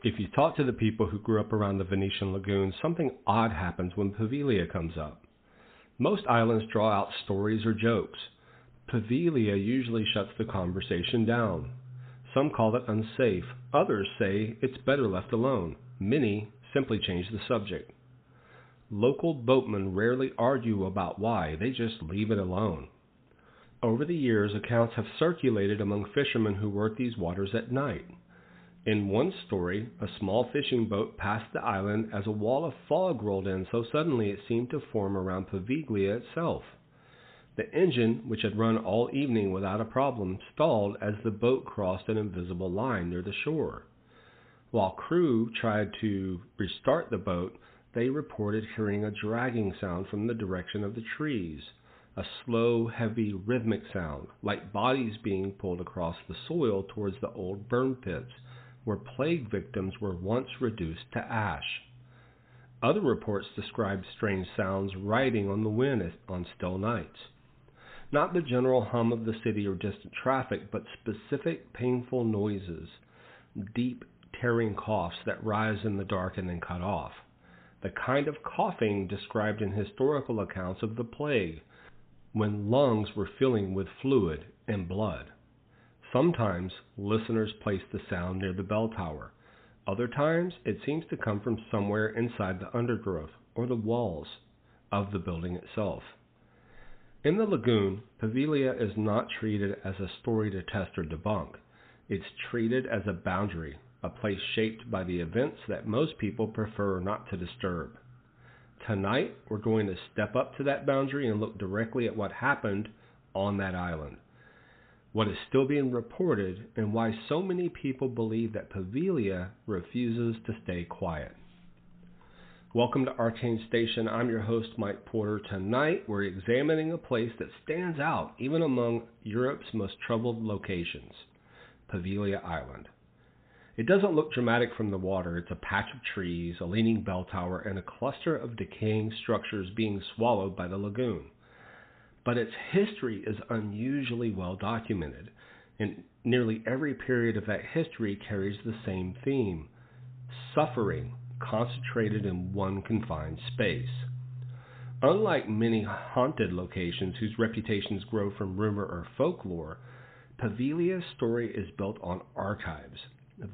If you talk to the people who grew up around the Venetian Lagoon, something odd happens when Poveglia comes up. Most islands draw out stories or jokes. Poveglia usually shuts the conversation down. Some call it unsafe. Others say it's better left alone. Many simply change the subject. Local boatmen rarely argue about why, they just leave it alone. Over the years, accounts have circulated among fishermen who work these waters at night. In one story, a small fishing boat passed the island as a wall of fog rolled in so suddenly it seemed to form around Poveglia itself. The engine, which had run all evening without a problem, stalled as the boat crossed an invisible line near the shore. While crew tried to restart the boat, they reported hearing a dragging sound from the direction of the trees, a slow, heavy, rhythmic sound, like bodies being pulled across the soil towards the old burn pits, where plague victims were once reduced to ash. Other reports described strange sounds riding on the wind on still nights. Not the general hum of the city or distant traffic, but specific painful noises, deep, tearing coughs that rise in the dark and then cut off. The kind of coughing described in historical accounts of the plague, when lungs were filling with fluid and blood. Sometimes listeners place the sound near the bell tower. Other times it seems to come from somewhere inside the undergrowth or the walls of the building itself. In the lagoon, Poveglia is not treated as a story to test or debunk. It's treated as a boundary, a place shaped by the events that most people prefer not to disturb. Tonight, we're going to step up to that boundary and look directly at what happened on that island, what is still being reported, and why so many people believe that Poveglia refuses to stay quiet. Welcome to Arcane Station. I'm your host, Mike Porter. Tonight, we're examining a place that stands out even among Europe's most troubled locations, Poveglia Island. It doesn't look dramatic from the water. It's a patch of trees, a leaning bell tower, and a cluster of decaying structures being swallowed by the lagoon. But its history is unusually well documented, and nearly every period of that history carries the same theme: suffering concentrated in one confined space. Unlike many haunted locations whose reputations grow from rumor or folklore, Poveglia's story is built on archives.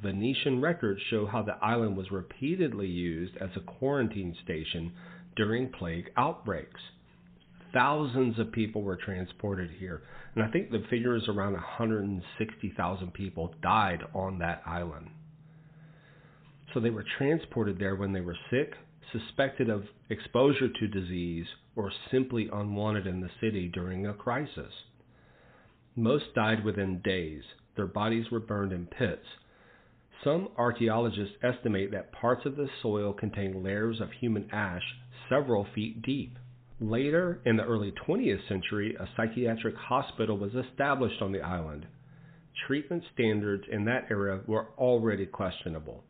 Venetian records show how the island was repeatedly used as a quarantine station during plague outbreaks. Thousands of people were transported here, and I think the figure is around 160,000 people died on that island. So they were transported there when they were sick, suspected of exposure to disease, or simply unwanted in the city during a crisis. Most died within days. Their bodies were burned in pits. Some archaeologists estimate that parts of the soil contain layers of human ash several feet deep. Later, in the early 20th century, a psychiatric hospital was established on the island. Treatment standards in that era were already questionable,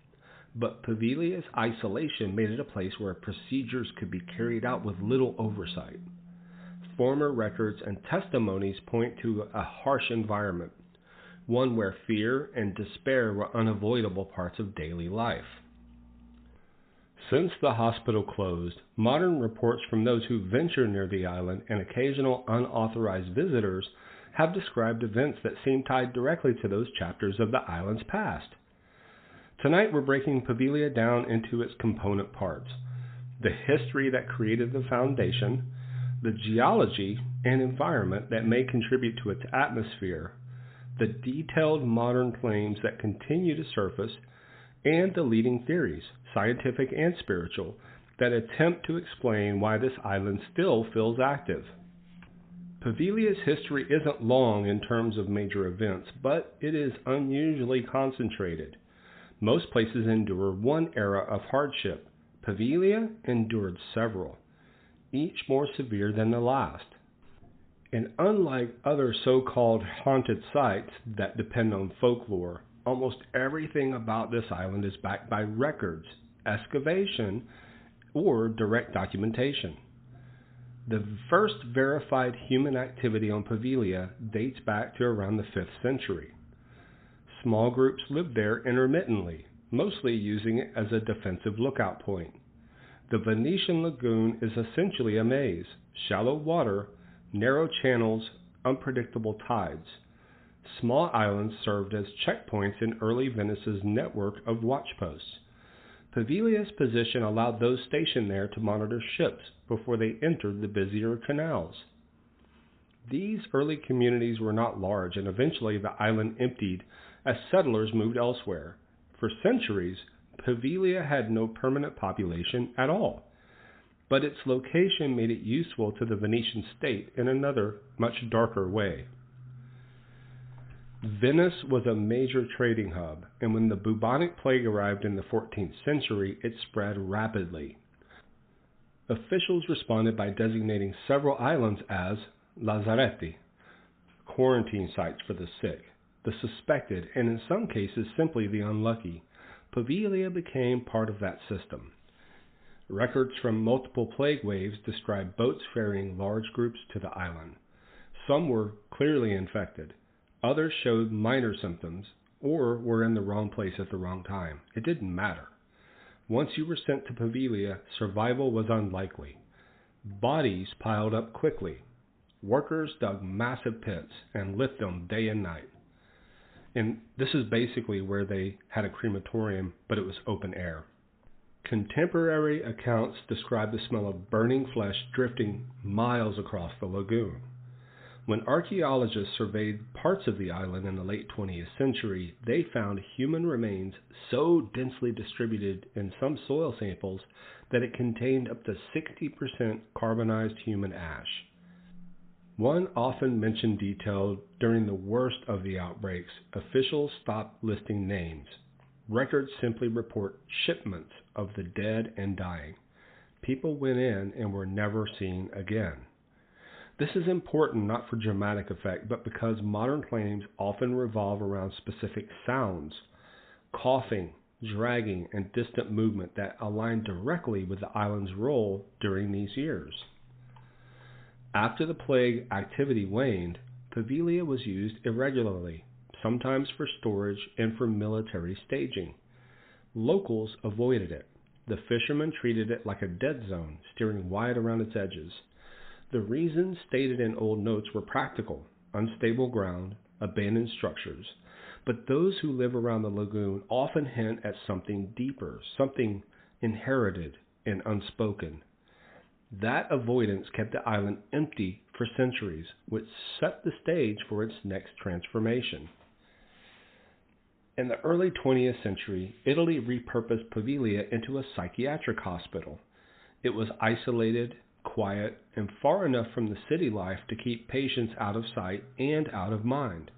but Poveglia's isolation made it a place where procedures could be carried out with little oversight. Former records and testimonies point to a harsh environment, one where fear and despair were unavoidable parts of daily life. Since the hospital closed, modern reports from those who venture near the island and occasional unauthorized visitors have described events that seem tied directly to those chapters of the island's past. Tonight we're breaking Poveglia down into its component parts: the history that created the foundation, the geology and environment that may contribute to its atmosphere, the detailed modern claims that continue to surface, and the leading theories, scientific and spiritual, that attempt to explain why this island still feels active. Poveglia's history isn't long in terms of major events, but it is unusually concentrated. Most places endure one era of hardship. Poveglia endured several, each more severe than the last. And unlike other so-called haunted sites that depend on folklore, almost everything about this island is backed by records, excavation, or direct documentation. The first verified human activity on Poveglia dates back to around the 5th century. Small groups lived there intermittently, mostly using it as a defensive lookout point. The Venetian Lagoon is essentially a maze: shallow water, narrow channels, unpredictable tides. Small islands served as checkpoints in early Venice's network of watchposts. Poveglia's position allowed those stationed there to monitor ships before they entered the busier canals. These early communities were not large, and eventually the island emptied as settlers moved elsewhere. For centuries, Poveglia had no permanent population at all, but its location made it useful to the Venetian state in another, much darker way. Venice was a major trading hub, and when the bubonic plague arrived in the 14th century, it spread rapidly. Officials responded by designating several islands as lazzaretti, quarantine sites for the sick, the suspected, and in some cases simply the unlucky. Poveglia became part of that system. Records from multiple plague waves describe boats ferrying large groups to the island. Some were clearly infected. Others showed minor symptoms or were in the wrong place at the wrong time. It didn't matter. Once you were sent to Poveglia, survival was unlikely. Bodies piled up quickly. Workers dug massive pits and lit them day and night. And this is basically where they had a crematorium, but it was open air. Contemporary accounts describe the smell of burning flesh drifting miles across the lagoon. When archaeologists surveyed parts of the island in the late 20th century, they found human remains so densely distributed in some soil samples that it contained up to 60% carbonized human ash. One often mentioned detail: during the worst of the outbreaks, officials stopped listing names. Records simply report shipments of the dead and dying. People went in and were never seen again. This is important not for dramatic effect, but because modern claims often revolve around specific sounds, coughing, dragging, and distant movement that align directly with the island's role during these years. After the plague activity waned, Poveglia was used irregularly, sometimes for storage and for military staging. Locals avoided it. The fishermen treated it like a dead zone, steering wide around its edges. The reasons stated in old notes were practical: unstable ground, abandoned structures. But those who live around the lagoon often hint at something deeper, something inherited and unspoken. That avoidance kept the island empty for centuries, which set the stage for its next transformation. In the early 20th century, Italy repurposed Poveglia into a psychiatric hospital. It was isolated, quiet, and far enough from the city life to keep patients out of sight and out of mind.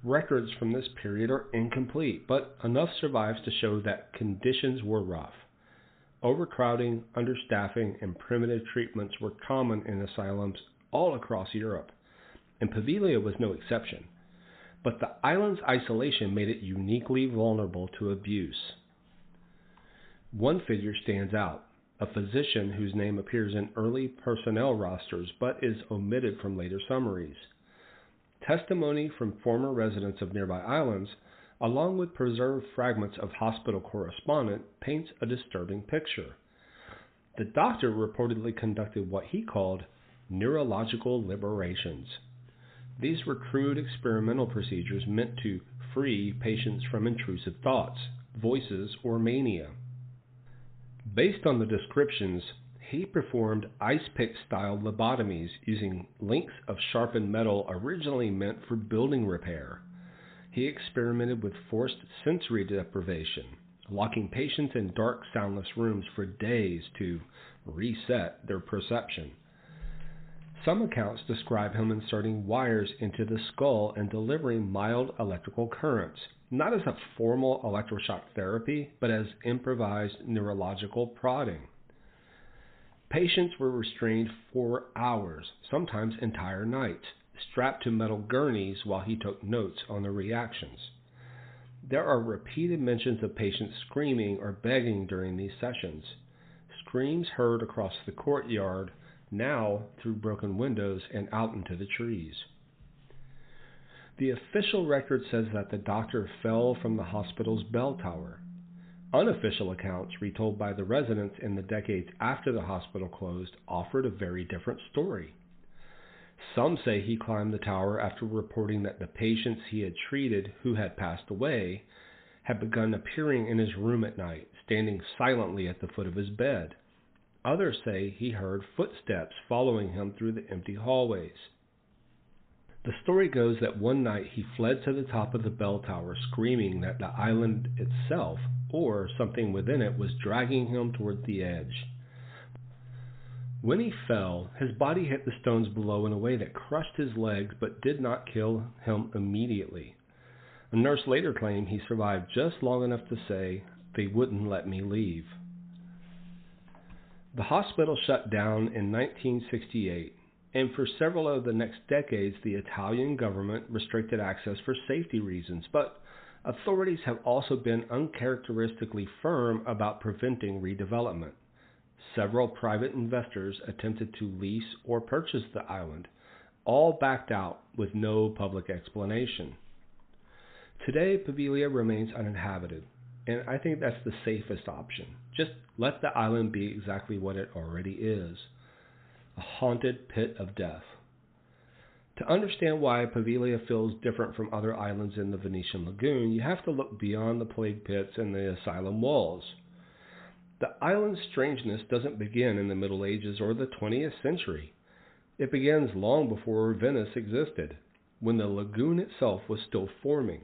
Records from this period are incomplete, but enough survives to show that conditions were rough. Overcrowding, understaffing, and primitive treatments were common in asylums all across Europe, and Poveglia was no exception. But the island's isolation made it uniquely vulnerable to abuse. One figure stands out: a physician whose name appears in early personnel rosters but is omitted from later summaries. Testimony from former residents of nearby islands, along with preserved fragments of hospital correspondence, paints a disturbing picture. The doctor reportedly conducted what he called neurological liberations. These were crude experimental procedures meant to free patients from intrusive thoughts, voices, or mania. Based on the descriptions, he performed ice pick style lobotomies using links of sharpened metal originally meant for building repair. He experimented with forced sensory deprivation, locking patients in dark, soundless rooms for days to reset their perception. Some accounts describe him inserting wires into the skull and delivering mild electrical currents, not as a formal electroshock therapy, but as improvised neurological prodding. Patients were restrained for hours, sometimes entire nights, strapped to metal gurneys while he took notes on their reactions. There are repeated mentions of patients screaming or begging during these sessions. Screams heard across the courtyard, now through broken windows and out into the trees. The official record says that the doctor fell from the hospital's bell tower. Unofficial accounts retold by the residents in the decades after the hospital closed offered a very different story. Some say he climbed the tower after reporting that the patients he had treated who had passed away had begun appearing in his room at night, standing silently at the foot of his bed. Others say he heard footsteps following him through the empty hallways. The story goes that one night he fled to the top of the bell tower, screaming that the island itself, or something within it, was dragging him toward the edge. When he fell, his body hit the stones below in a way that crushed his legs but did not kill him immediately. A nurse later claimed he survived just long enough to say, "They wouldn't let me leave." The hospital shut down in 1968, and for several of the next decades the Italian government restricted access for safety reasons, but authorities have also been uncharacteristically firm about preventing redevelopment. Several private investors attempted to lease or purchase the island, all backed out with no public explanation. Today, Poveglia remains uninhabited, and I think that's the safest option. Just let the island be exactly what it already is, a haunted pit of death. To understand why Poveglia feels different from other islands in the Venetian Lagoon, you have to look beyond the plague pits and the asylum walls. The island's strangeness doesn't begin in the Middle Ages or the 20th century. It begins long before Venice existed, when the lagoon itself was still forming.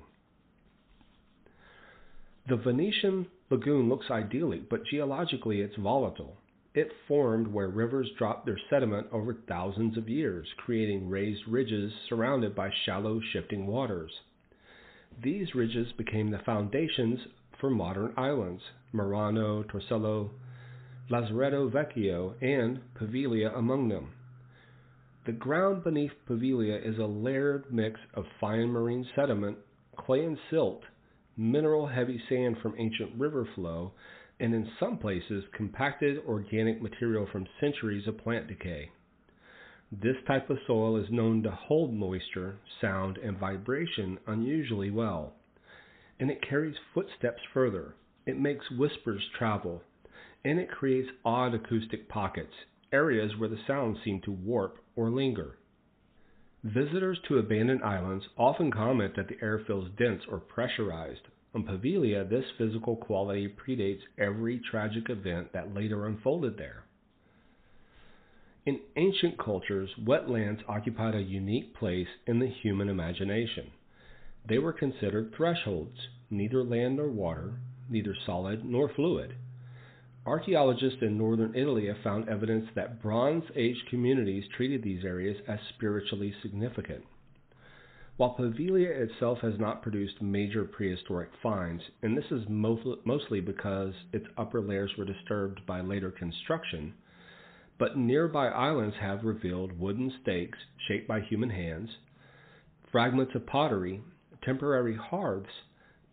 The Venetian Lagoon looks idyllic, but geologically it's volatile. It formed where rivers dropped their sediment over thousands of years, creating raised ridges surrounded by shallow, shifting waters. These ridges became the foundations for modern islands, Murano, Torcello, Lazaretto Vecchio, and Poveglia among them. The ground beneath Poveglia is a layered mix of fine marine sediment, clay and silt, mineral-heavy sand from ancient river flow, and in some places compacted organic material from centuries of plant decay. This type of soil is known to hold moisture, sound, and vibration unusually well, and it carries footsteps further. It makes whispers travel, and it creates odd acoustic pockets, areas where the sounds seem to warp or linger. Visitors to abandoned islands often comment that the air feels dense or pressurized. On Poveglia, this physical quality predates every tragic event that later unfolded there. In ancient cultures, wetlands occupied a unique place in the human imagination. They were considered thresholds, neither land nor water, neither solid nor fluid. Archaeologists in northern Italy have found evidence that Bronze Age communities treated these areas as spiritually significant. While Poveglia itself has not produced major prehistoric finds, and this is mostly because its upper layers were disturbed by later construction, but nearby islands have revealed wooden stakes shaped by human hands, fragments of pottery, temporary hearths,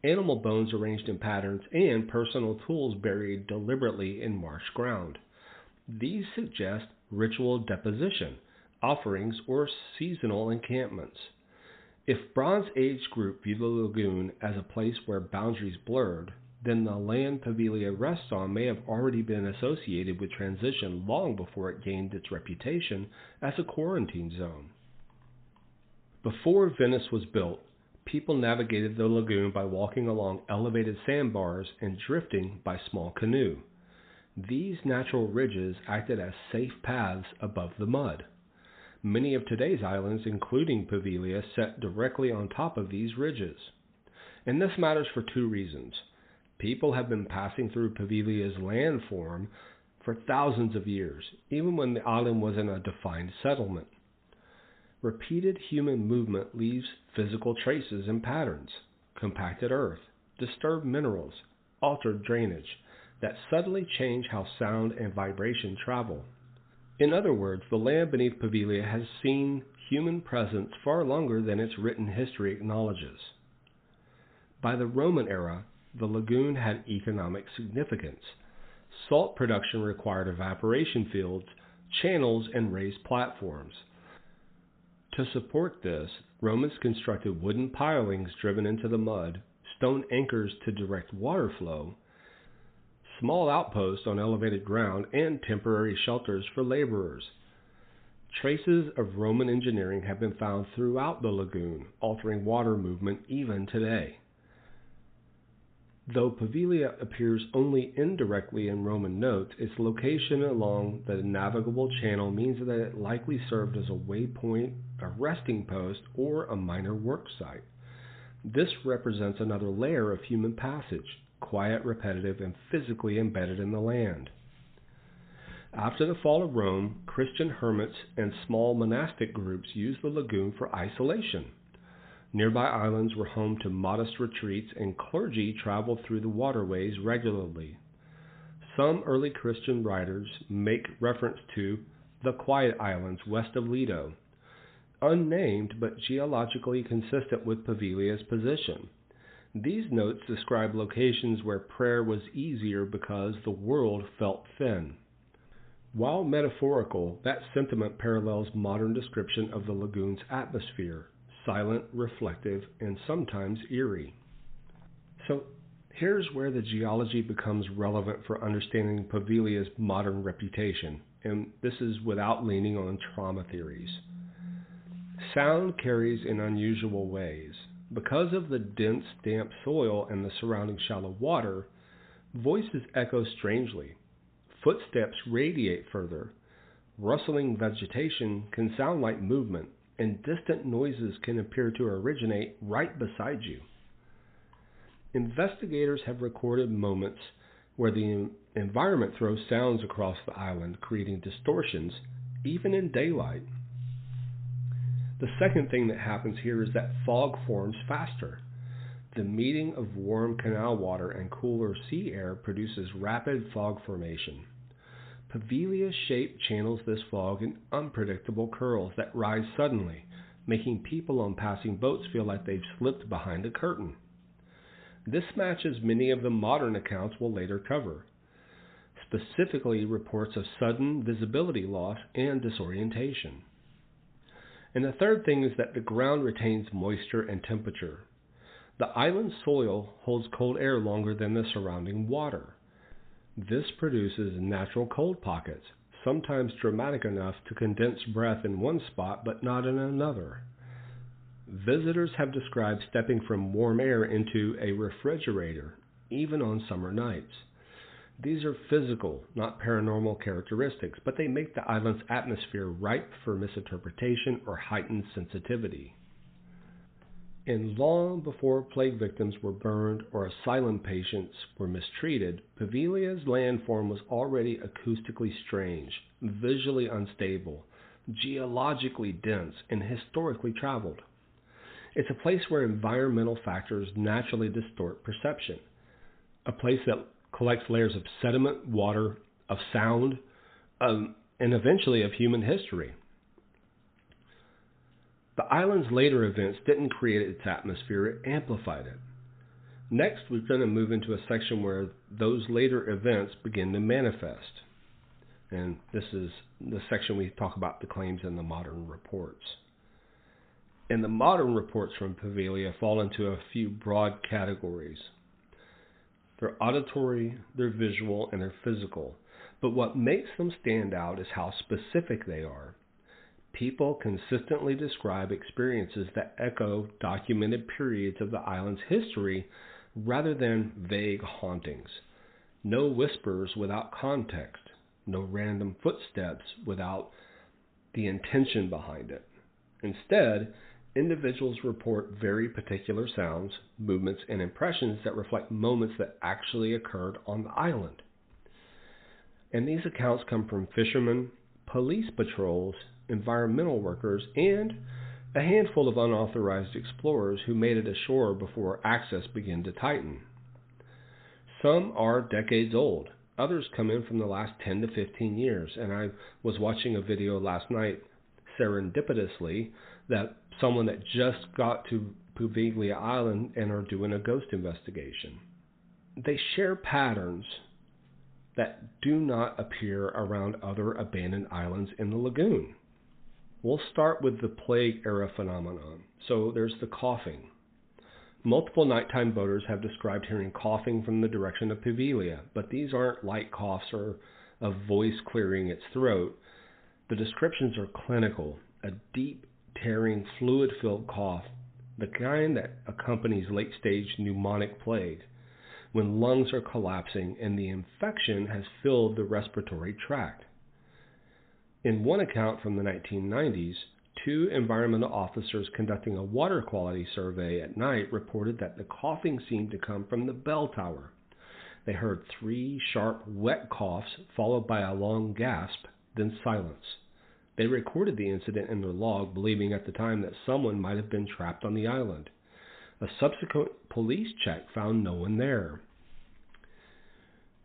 animal bones arranged in patterns, and personal tools buried deliberately in marsh ground. These suggest ritual deposition, offerings, or seasonal encampments. If Bronze Age group view the lagoon as a place where boundaries blurred, then the land Poveglia rests on may have already been associated with transition long before it gained its reputation as a quarantine zone. Before Venice was built, people navigated the lagoon by walking along elevated sandbars and drifting by small canoe. These natural ridges acted as safe paths above the mud. Many of today's islands, including Poveglia, set directly on top of these ridges. And this matters for two reasons. People have been passing through Poveglia's landform for thousands of years, even when the island wasn't a defined settlement. Repeated human movement leaves physical traces and patterns, compacted earth, disturbed minerals, altered drainage, that subtly change how sound and vibration travel. In other words, the land beneath Poveglia has seen human presence far longer than its written history acknowledges. By the Roman era, the lagoon had economic significance. Salt production required evaporation fields, channels, and raised platforms. To support this, Romans constructed wooden pilings driven into the mud, stone anchors to direct water flow, small outposts on elevated ground, and temporary shelters for laborers. Traces of Roman engineering have been found throughout the lagoon, altering water movement even today. Though Poveglia appears only indirectly in Roman notes, its location along the navigable channel means that it likely served as a waypoint, a resting post, or a minor work site. This represents another layer of human passage, quiet, repetitive, and physically embedded in the land. After the fall of Rome, Christian hermits and small monastic groups used the lagoon for isolation. Nearby islands were home to modest retreats, and clergy traveled through the waterways regularly. Some early Christian writers make reference to the Quiet Islands west of Lido, unnamed but geologically consistent with Poveglia's position. These notes describe locations where prayer was easier because the world felt thin. While metaphorical, that sentiment parallels modern description of the lagoon's atmosphere: silent, reflective, and sometimes eerie. So here's where the geology becomes relevant for understanding Poveglia's modern reputation, and this is without leaning on trauma theories. Sound carries in unusual ways. Because of the dense, damp soil and the surrounding shallow water, voices echo strangely. Footsteps radiate further. Rustling vegetation can sound like movement, and distant noises can appear to originate right beside you. Investigators have recorded moments where the environment throws sounds across the island, creating distortions, even in daylight. The second thing that happens here is that fog forms faster. The meeting of warm canal water and cooler sea air produces rapid fog formation. Poveglia's shape channels this fog in unpredictable curls that rise suddenly, making people on passing boats feel like they've slipped behind a curtain. This matches many of the modern accounts we'll later cover, specifically reports of sudden visibility loss and disorientation. And the third thing is that the ground retains moisture and temperature. The island's soil holds cold air longer than the surrounding water. This produces natural cold pockets, sometimes dramatic enough to condense breath in one spot but not in another. Visitors have described stepping from warm air into a refrigerator, even on summer nights. These are physical, not paranormal characteristics, but they make the island's atmosphere ripe for misinterpretation or heightened sensitivity. And long before plague victims were burned or asylum patients were mistreated, Poveglia's landform was already acoustically strange, visually unstable, geologically dense, and historically traveled. It's a place where environmental factors naturally distort perception, a place that collects layers of sediment, water, of sound, and eventually of human history. The island's later events didn't create its atmosphere, it amplified it. Next, we're going to move into a section where those later events begin to manifest. And this is the section we talk about the claims and the modern reports. And the modern reports from Poveglia fall into a few broad categories. They're auditory, they're visual, and they're physical. But what makes them stand out is how specific they are. People consistently describe experiences that echo documented periods of the island's history rather than vague hauntings. No whispers without context. No random footsteps without the intention behind it. Instead, individuals report very particular sounds, movements, and impressions that reflect moments that actually occurred on the island. And these accounts come from fishermen, police patrols, environmental workers, and a handful of unauthorized explorers who made it ashore before access began to tighten. Some are decades old. Others come in from the last 10 to 15 years. And I was watching a video last night, serendipitously, that someone that just got to Poveglia Island and are doing a ghost investigation. They share patterns that do not appear around other abandoned islands in the lagoon. We'll start with the plague era phenomenon. So there's the coughing. Multiple nighttime boaters have described hearing coughing from the direction of Poveglia, but these aren't light coughs or a voice clearing its throat. The descriptions are clinical, a deep, tearing, fluid-filled cough, the kind that accompanies late-stage pneumonic plague, when lungs are collapsing and the infection has filled the respiratory tract. In one account from the 1990s, 2 environmental officers conducting a water quality survey at night reported that the coughing seemed to come from the bell tower. They heard 3 sharp, wet coughs followed by a long gasp, then silence. They recorded the incident in their log, believing at the time that someone might have been trapped on the island. A subsequent police check found no one there.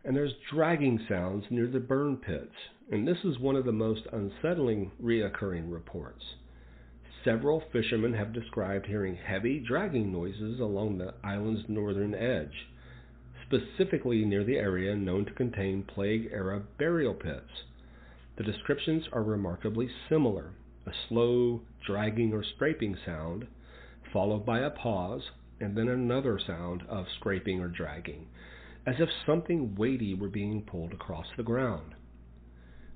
And there's dragging sounds near the burn pits, and this is one of the most unsettling reoccurring reports. Several fishermen have described hearing heavy dragging noises along the island's northern edge, specifically near the area known to contain Plague-era burial pits. The descriptions are remarkably similar: a slow, dragging or scraping sound, followed by a pause, and then another sound of scraping or dragging, as if something weighty were being pulled across the ground.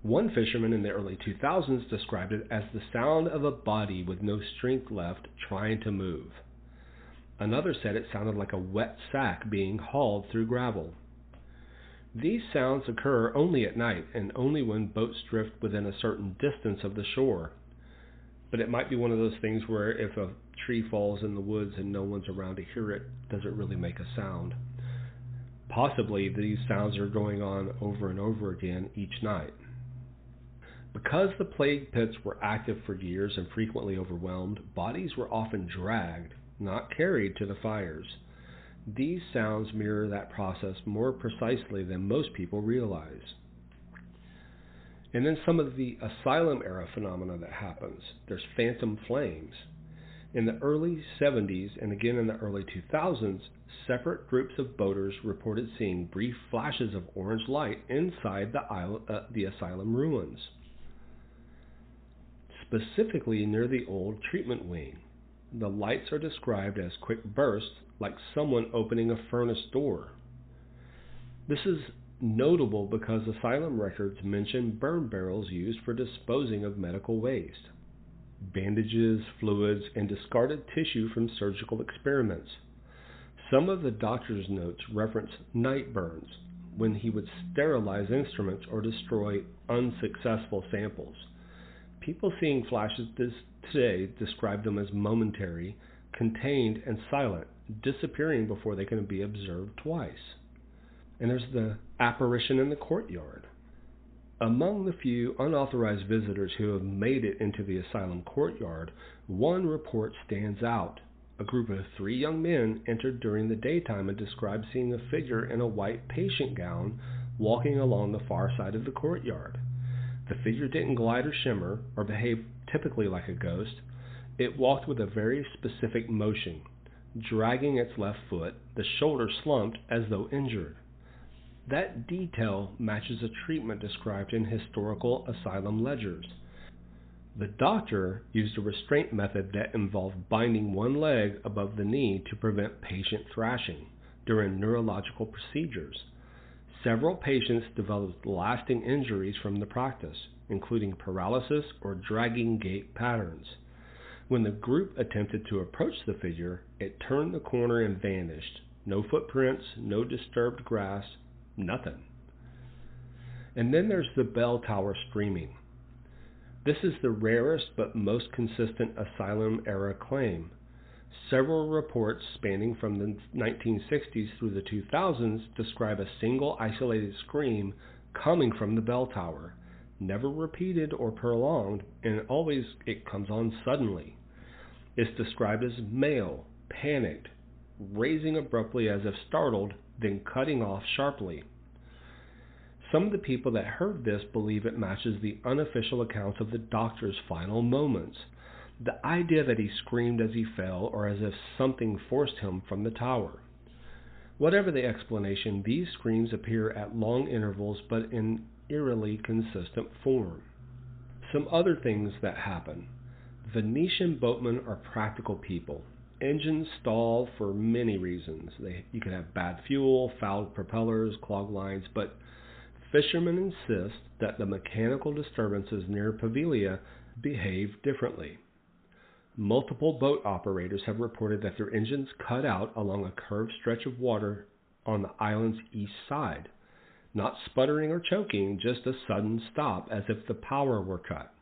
One fisherman in the early 2000s described it as the sound of a body with no strength left trying to move. Another said it sounded like a wet sack being hauled through gravel. These sounds occur only at night and only when boats drift within a certain distance of the shore. But it might be one of those things where if a tree falls in the woods and no one's around to hear it, does it really make a sound? Possibly these sounds are going on over and over again each night. Because the plague pits were active for years and frequently overwhelmed, bodies were often dragged, not carried, to the fires. These sounds mirror that process more precisely than most people realize. And then some of the asylum era phenomena that happens. There's phantom flames. In the early 70s and again in the early 2000s, separate groups of boaters reported seeing brief flashes of orange light inside the asylum ruins, specifically near the old treatment wing. The lights are described as quick bursts, like someone opening a furnace door. This is notable because asylum records mention burn barrels used for disposing of medical waste, bandages, fluids, and discarded tissue from surgical experiments. Some of the doctor's notes reference night burns, when he would sterilize instruments or destroy unsuccessful samples. People seeing flashes today describe them as momentary, contained, and silent, disappearing before they can be observed twice. And there's the apparition in the courtyard. Among the few unauthorized visitors who have made it into the asylum courtyard, one report stands out. A group of 3 young men entered during the daytime and described seeing a figure in a white patient gown walking along the far side of the courtyard. The figure didn't glide or shimmer or behave typically like a ghost. It walked with a very specific motion, dragging its left foot, the shoulder slumped as though injured. That detail matches a treatment described in historical asylum ledgers. The doctor used a restraint method that involved binding one leg above the knee to prevent patient thrashing during neurological procedures. Several patients developed lasting injuries from the practice, including paralysis or dragging gait patterns. When the group attempted to approach the figure, it turned the corner and vanished. No footprints, no disturbed grass, nothing. And then there's the bell tower screaming. This is the rarest but most consistent asylum-era claim. Several reports spanning from the 1960s through the 2000s describe a single isolated scream coming from the bell tower, never repeated or prolonged, and always it comes on suddenly. It's described as male, panicked, raising abruptly as if startled, then cutting off sharply. Some of the people that heard this believe it matches the unofficial accounts of the doctor's final moments. The idea that he screamed as he fell or as if something forced him from the tower. Whatever the explanation, these screams appear at long intervals but in eerily consistent form. Some other things that happen. Venetian boatmen are practical people. Engines stall for many reasons. You can have bad fuel, fouled propellers, clogged lines, but fishermen insist that the mechanical disturbances near Poveglia behave differently. Multiple boat operators have reported that their engines cut out along a curved stretch of water on the island's east side. Not sputtering or choking, just a sudden stop as if the power were cut.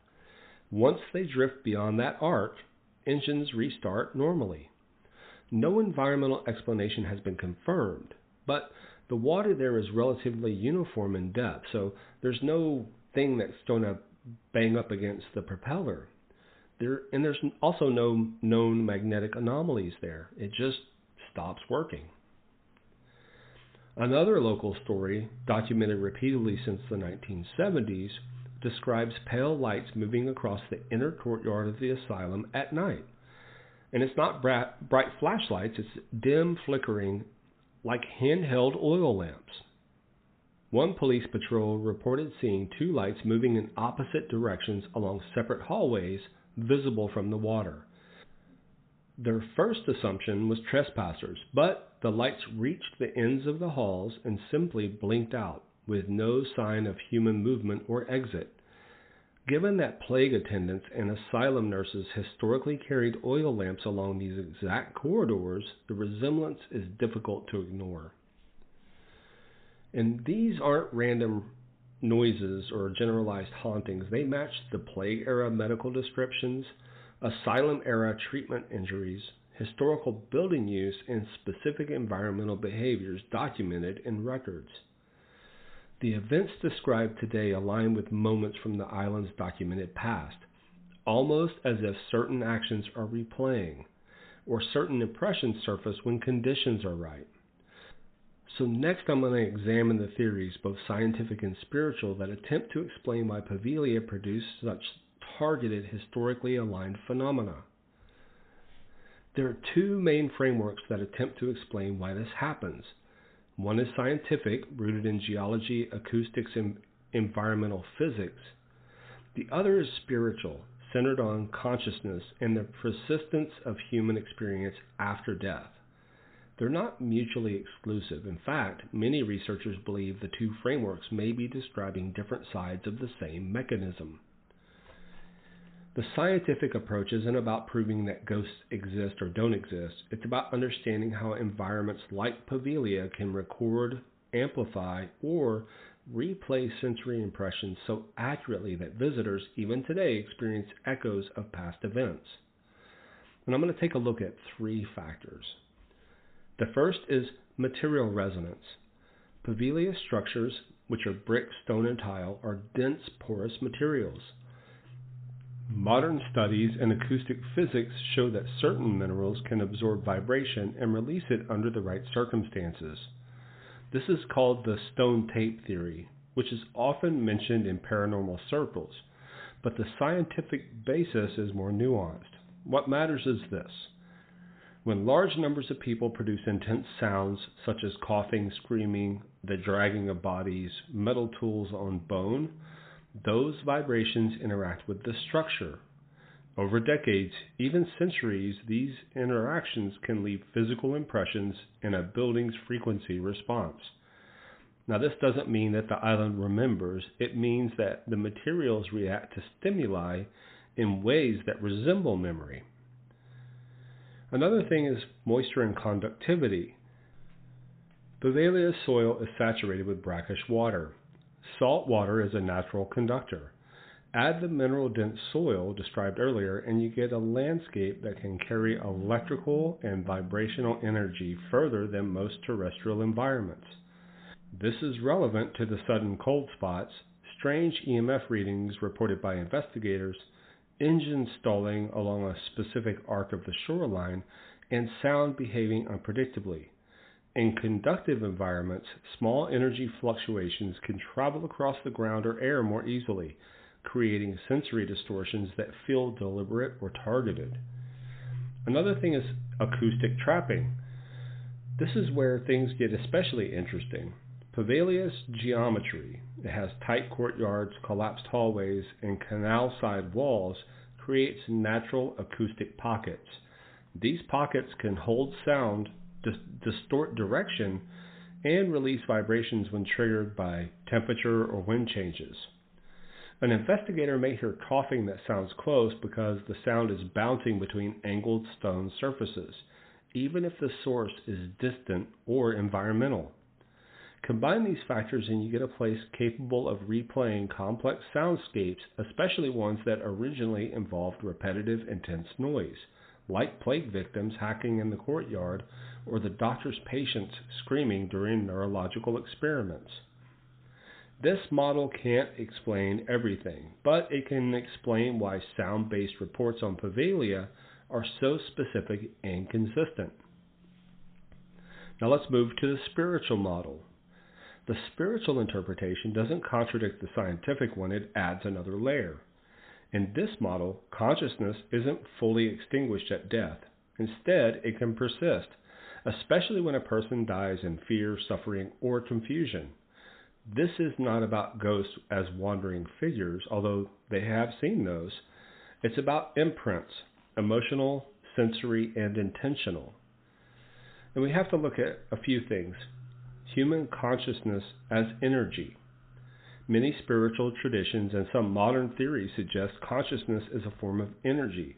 Once they drift beyond that arc, engines restart normally. No environmental explanation has been confirmed, but the water there is relatively uniform in depth, so there's no thing that's going to bang up against the propeller. There's also no known magnetic anomalies there. It just stops working. Another local story, documented repeatedly since the 1970s, describes pale lights moving across the inner courtyard of the asylum at night. And it's not bright flashlights, it's dim flickering like handheld oil lamps. One police patrol reported seeing two lights moving in opposite directions along separate hallways visible from the water. Their first assumption was trespassers, but the lights reached the ends of the halls and simply blinked out, with no sign of human movement or exit. Given that plague attendants and asylum nurses historically carried oil lamps along these exact corridors, the resemblance is difficult to ignore. And these aren't random noises or generalized hauntings. They match the plague-era medical descriptions, asylum-era treatment injuries, historical building use, and specific environmental behaviors documented in records. The events described today align with moments from the island's documented past, almost as if certain actions are replaying, or certain impressions surface when conditions are right. So next I'm going to examine the theories, both scientific and spiritual, that attempt to explain why Poveglia produced such targeted, historically aligned phenomena. There are two main frameworks that attempt to explain why this happens. One is scientific, rooted in geology, acoustics, and environmental physics. The other is spiritual, centered on consciousness and the persistence of human experience after death. They're not mutually exclusive. In fact, many researchers believe the two frameworks may be describing different sides of the same mechanism. The scientific approach isn't about proving that ghosts exist or don't exist. It's about understanding how environments like Poveglia can record, amplify, or replay sensory impressions so accurately that visitors, even today, experience echoes of past events. And I'm going to take a look at three factors. The first is material resonance. Poveglia structures, which are brick, stone, and tile, are dense, porous materials. Modern studies in acoustic physics show that certain minerals can absorb vibration and release it under the right circumstances. This is called the stone tape theory, which is often mentioned in paranormal circles, but the scientific basis is more nuanced. What matters is this. When large numbers of people produce intense sounds such as coughing, screaming, the dragging of bodies, metal tools on bone, those vibrations interact with the structure. Over decades, even centuries, these interactions can leave physical impressions in a building's frequency response. Now, this doesn't mean that the island remembers. It means that the materials react to stimuli in ways that resemble memory. Another thing is moisture and conductivity. Poveglia's soil is saturated with brackish water. Salt water is a natural conductor. Add the mineral-dense soil described earlier, and you get a landscape that can carry electrical and vibrational energy further than most terrestrial environments. This is relevant to the sudden cold spots, strange EMF readings reported by investigators, engines stalling along a specific arc of the shoreline, and sound behaving unpredictably. In conductive environments, small energy fluctuations can travel across the ground or air more easily, creating sensory distortions that feel deliberate or targeted. Another thing is acoustic trapping. This is where things get especially interesting. Poveglia's geometry, it has tight courtyards, collapsed hallways, and canal-side walls, creates natural acoustic pockets. These pockets can hold sound, distort direction, and release vibrations when triggered by temperature or wind changes. An investigator may hear coughing that sounds close because the sound is bouncing between angled stone surfaces, even if the source is distant or environmental. Combine these factors and you get a place capable of replaying complex soundscapes, especially ones that originally involved repetitive, intense noise, like plague victims hacking in the courtyard or the doctor's patients screaming during neurological experiments. This model can't explain everything, but it can explain why sound-based reports on Poveglia are so specific and consistent. Now let's move to the spiritual model. The spiritual interpretation doesn't contradict the scientific one, it adds another layer. In this model, consciousness isn't fully extinguished at death. Instead, it can persist, especially when a person dies in fear, suffering, or confusion. This is not about ghosts as wandering figures, although they have seen those. It's about imprints, emotional, sensory, and intentional. And we have to look at a few things. Human consciousness as energy. Many spiritual traditions and some modern theories suggest consciousness is a form of energy,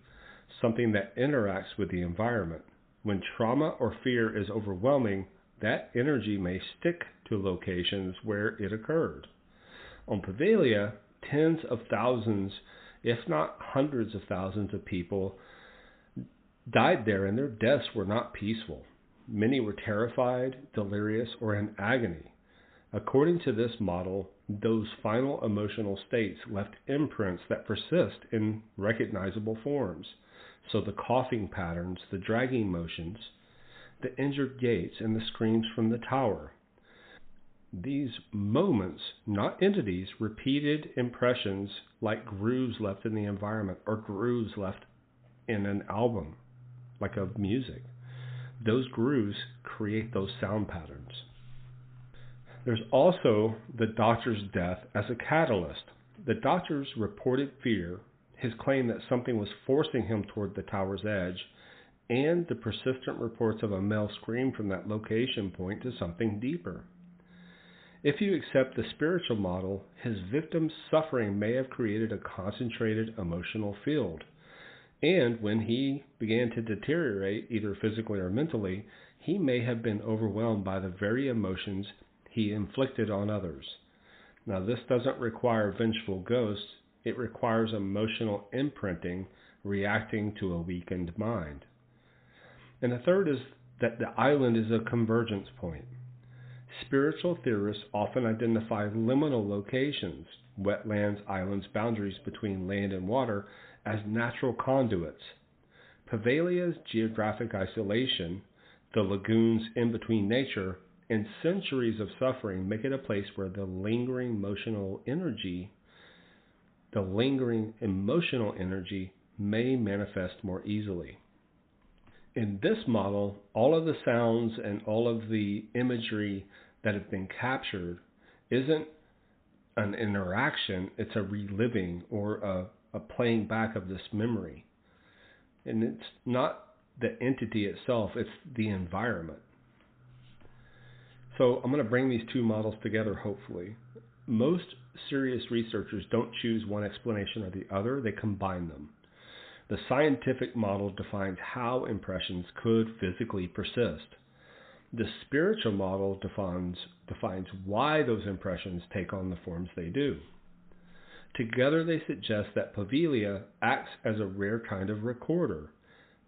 something that interacts with the environment. When trauma or fear is overwhelming, that energy may stick to locations where it occurred. On Poveglia, tens of thousands, if not hundreds of thousands of people died there, and their deaths were not peaceful. Many were terrified, delirious, or in agony. According to this model, those final emotional states left imprints that persist in recognizable forms. So the coughing patterns, the dragging motions, the injured gaits, and the screams from the tower. These moments, not entities, repeated impressions like grooves left in the environment or grooves left in an album, like of music. Those grooves create those sound patterns. There's also the doctor's death as a catalyst. The doctor's reported fear, his claim that something was forcing him toward the tower's edge, and the persistent reports of a male scream from that location point to something deeper. If you accept the spiritual model, his victim's suffering may have created a concentrated emotional field. And when he began to deteriorate, either physically or mentally, he may have been overwhelmed by the very emotions he inflicted on others. Now, this doesn't require vengeful ghosts. It requires emotional imprinting, reacting to a weakened mind. And the third is that the island is a convergence point. Spiritual theorists often identify liminal locations, wetlands, islands, boundaries between land and water, as natural conduits. Poveglia's geographic isolation, the lagoons in between nature, and centuries of suffering make it a place where the lingering emotional energy may manifest more easily. In this model, all of the sounds and all of the imagery that have been captured isn't an interaction, it's a reliving or a playing back of this memory. And it's not the entity itself, it's the environment. So I'm going to bring these two models together, hopefully. Most serious researchers don't choose one explanation or the other, they combine them. The scientific model defines how impressions could physically persist. The spiritual model defines why those impressions take on the forms they do. Together they suggest that Poveglia acts as a rare kind of recorder,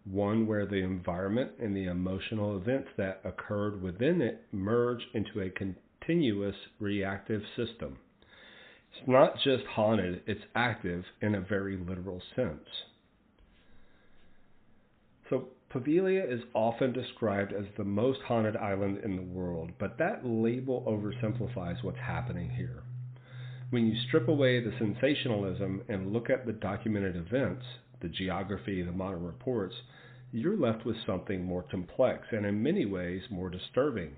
one where the environment and the emotional events that occurred within it merge into a continuous reactive system. It's not just haunted, it's active in a very literal sense. So Poveglia is often described as the most haunted island in the world, but that label oversimplifies what's happening here. When you strip away the sensationalism and look at the documented events, the geography, the modern reports, you're left with something more complex and in many ways more disturbing.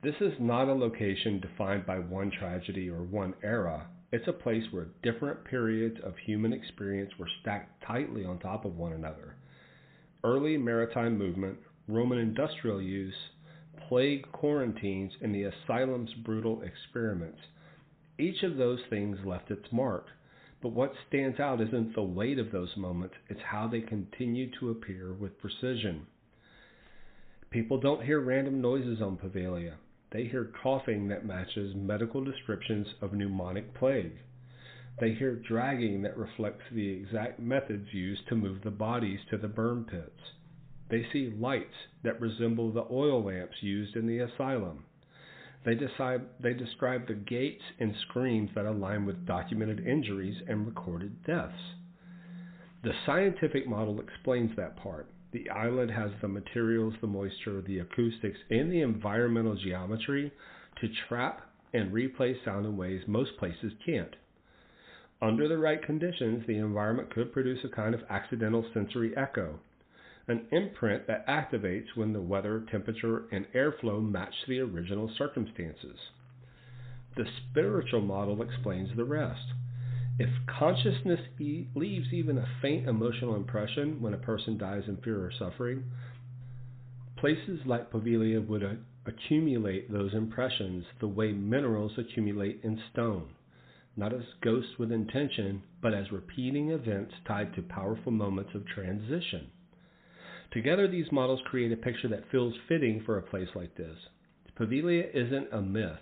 This is not a location defined by one tragedy or one era. It's a place where different periods of human experience were stacked tightly on top of one another. early maritime movement, Roman industrial use, plague quarantines, and the asylum's brutal experiments. Each of those things left its mark, but what stands out isn't the weight of those moments, it's how they continue to appear with precision. People don't hear random noises on Poveglia. They hear coughing that matches medical descriptions of pneumonic plague. They hear dragging that reflects the exact methods used to move the bodies to the burn pits. They see lights that resemble the oil lamps used in the asylum. They describe the gates and screams that align with documented injuries and recorded deaths. The scientific model explains that part. The island has the materials, the moisture, the acoustics, and the environmental geometry to trap and replay sound in ways most places can't. Under the right conditions, the environment could produce a kind of accidental sensory echo, an imprint that activates when the weather, temperature, and airflow match the original circumstances. The spiritual model explains the rest. If consciousness leaves even a faint emotional impression when a person dies in fear or suffering, places like Poveglia would accumulate those impressions the way minerals accumulate in stone, not as ghosts with intention, but as repeating events tied to powerful moments of transition. Together, these models create a picture that feels fitting for a place like this. Poveglia isn't a myth.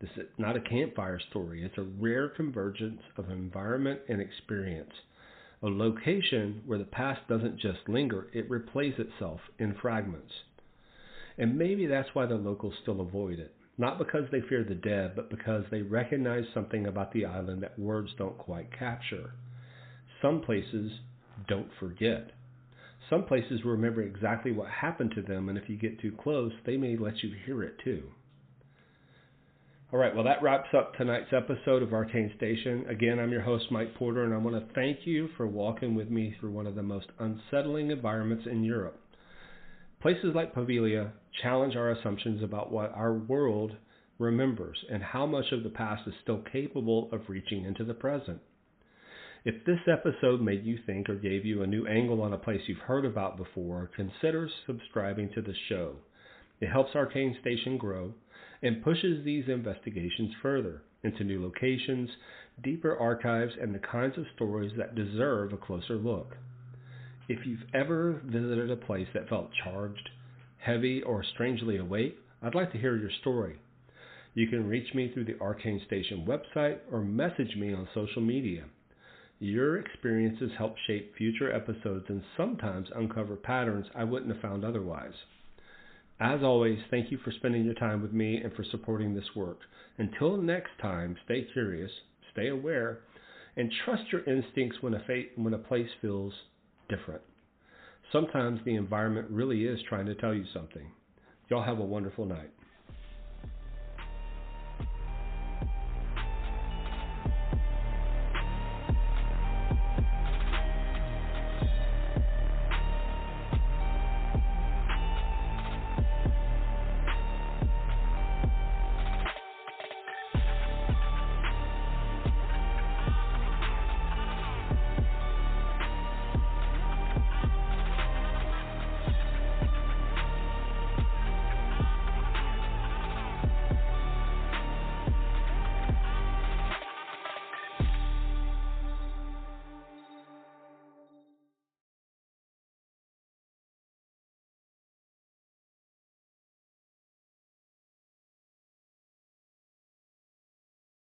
This is not a campfire story. It's a rare convergence of environment and experience, a location where the past doesn't just linger, it replays itself in fragments. And maybe that's why the locals still avoid it, not because they fear the dead, but because they recognize something about the island that words don't quite capture. Some places don't forget. Some places remember exactly what happened to them, and if you get too close, they may let you hear it too. All right, well, that wraps up tonight's episode of Arcane Station. Again, I'm your host, Mike Porter, and I want to thank you for walking with me through one of the most unsettling environments in Europe. Places like Poveglia challenge our assumptions about what our world remembers and how much of the past is still capable of reaching into the present. If this episode made you think or gave you a new angle on a place you've heard about before, consider subscribing to the show. It helps Arcane Station grow and pushes these investigations further into new locations, deeper archives, and the kinds of stories that deserve a closer look. If you've ever visited a place that felt charged, heavy, or strangely awake, I'd like to hear your story. You can reach me through the Arcane Station website or message me on social media. Your experiences help shape future episodes and sometimes uncover patterns I wouldn't have found otherwise. As always, thank you for spending your time with me and for supporting this work. Until next time, stay curious, stay aware, and trust your instincts when a place feels different. Sometimes the environment really is trying to tell you something. Y'all have a wonderful night.